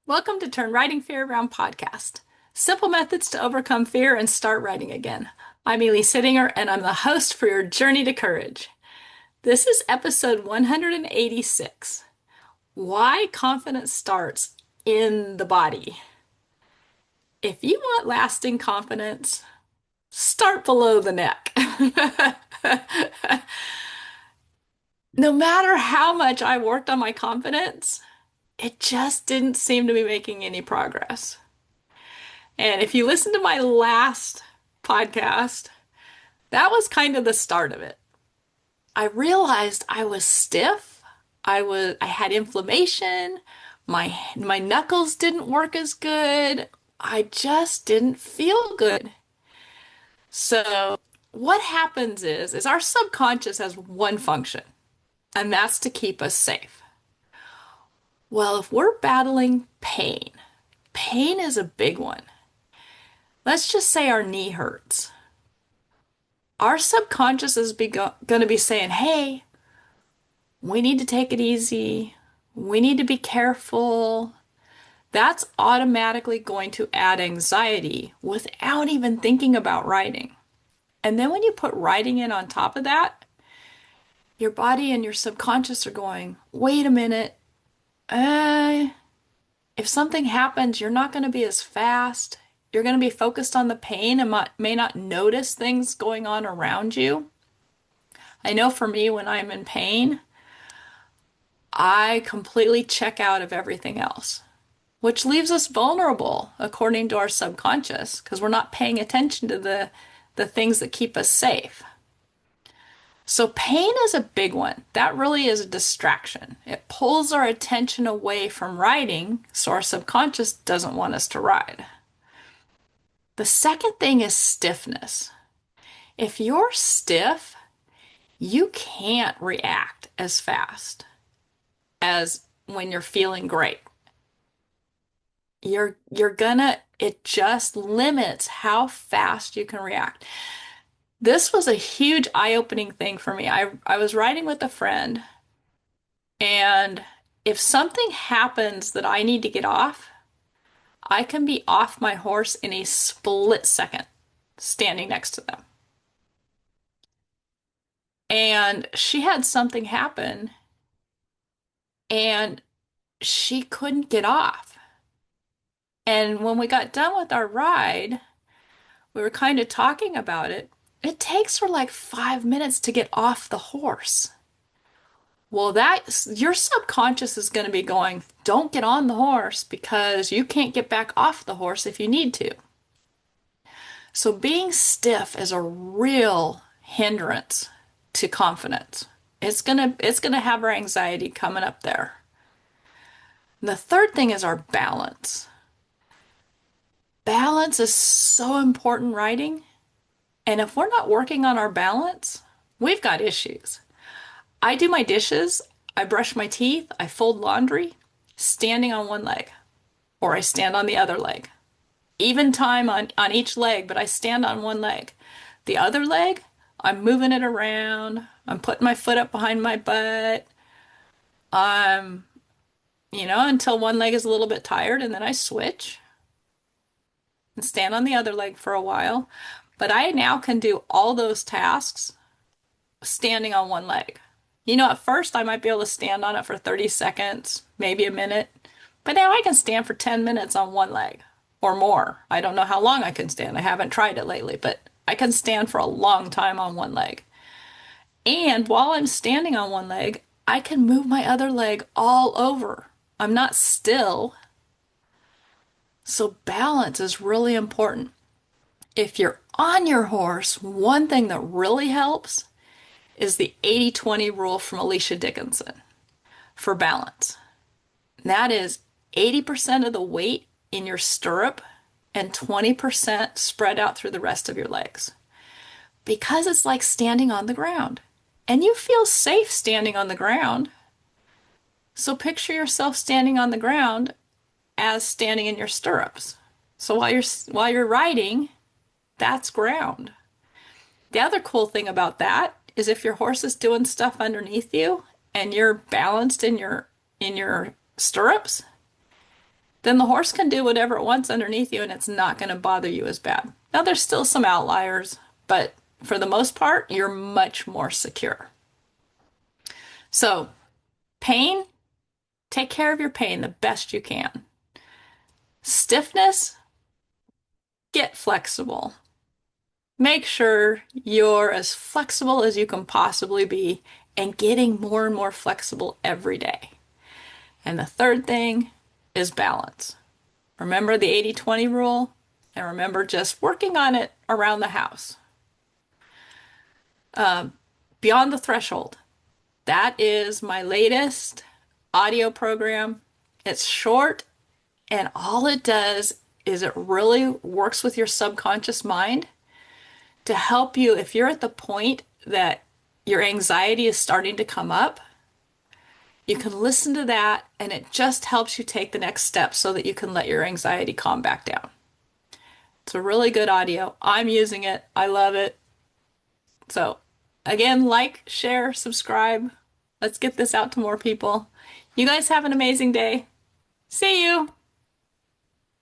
Welcome to Turn Writing Fear Around podcast. Simple methods to overcome fear and start writing again. I'm Elise Hittinger, and I'm the host for your journey to courage. This is episode 186. Why confidence starts in the body. If you want lasting confidence, start below the neck. No matter how much I worked on my confidence, it just didn't seem to be making any progress. And if you listen to my last podcast, that was kind of the start of it. I realized I was stiff. I had inflammation. My knuckles didn't work as good. I just didn't feel good. So what happens is our subconscious has one function, and that's to keep us safe. Well, if we're battling pain, pain is a big one. Let's just say our knee hurts. Our subconscious is going to be saying, hey, we need to take it easy. We need to be careful. That's automatically going to add anxiety without even thinking about writing. And then when you put writing in on top of that, your body and your subconscious are going, wait a minute. If something happens, you're not going to be as fast. You're going to be focused on the pain and may not notice things going on around you. I know for me, when I'm in pain, I completely check out of everything else, which leaves us vulnerable according to our subconscious because we're not paying attention to the things that keep us safe. So pain is a big one. That really is a distraction. It pulls our attention away from writing, so our subconscious doesn't want us to write. The second thing is stiffness. If you're stiff, you can't react as fast as when you're feeling great. It just limits how fast you can react. This was a huge eye-opening thing for me. I was riding with a friend, and if something happens that I need to get off, I can be off my horse in a split second, standing next to them. And she had something happen, and she couldn't get off. And when we got done with our ride, we were kind of talking about it. It takes her like 5 minutes to get off the horse. Well, your subconscious is going to be going, don't get on the horse because you can't get back off the horse if you need to. So being stiff is a real hindrance to confidence. It's gonna have our anxiety coming up there. And the third thing is our balance. Balance is so important writing. And if we're not working on our balance, we've got issues. I do my dishes, I brush my teeth, I fold laundry, standing on one leg, or I stand on the other leg. Even time on each leg, but I stand on one leg. The other leg, I'm moving it around. I'm putting my foot up behind my butt. I'm, until one leg is a little bit tired, and then I switch and stand on the other leg for a while. But I now can do all those tasks standing on one leg. At first I might be able to stand on it for 30 seconds, maybe a minute, but now I can stand for 10 minutes on one leg or more. I don't know how long I can stand. I haven't tried it lately, but I can stand for a long time on one leg. And while I'm standing on one leg, I can move my other leg all over. I'm not still. So balance is really important. If you're on your horse, one thing that really helps is the 80-20 rule from Alicia Dickinson for balance. That is 80% of the weight in your stirrup and 20% spread out through the rest of your legs. Because it's like standing on the ground. And you feel safe standing on the ground. So picture yourself standing on the ground as standing in your stirrups. So while you're riding, that's ground. The other cool thing about that is if your horse is doing stuff underneath you and you're balanced in your stirrups, then the horse can do whatever it wants underneath you and it's not going to bother you as bad. Now, there's still some outliers, but for the most part, you're much more secure. So, pain, take care of your pain the best you can. Stiffness, get flexible. Make sure you're as flexible as you can possibly be and getting more and more flexible every day. And the third thing is balance. Remember the 80-20 rule, and remember just working on it around the house. Beyond the Threshold. That is my latest audio program. It's short, and all it does is it really works with your subconscious mind to help you if you're at the point that your anxiety is starting to come up. You can listen to that, and it just helps you take the next step so that you can let your anxiety calm back down. It's a really good audio. I'm using it. I love it. So, again, like, share, subscribe. Let's get this out to more people. You guys have an amazing day. See you.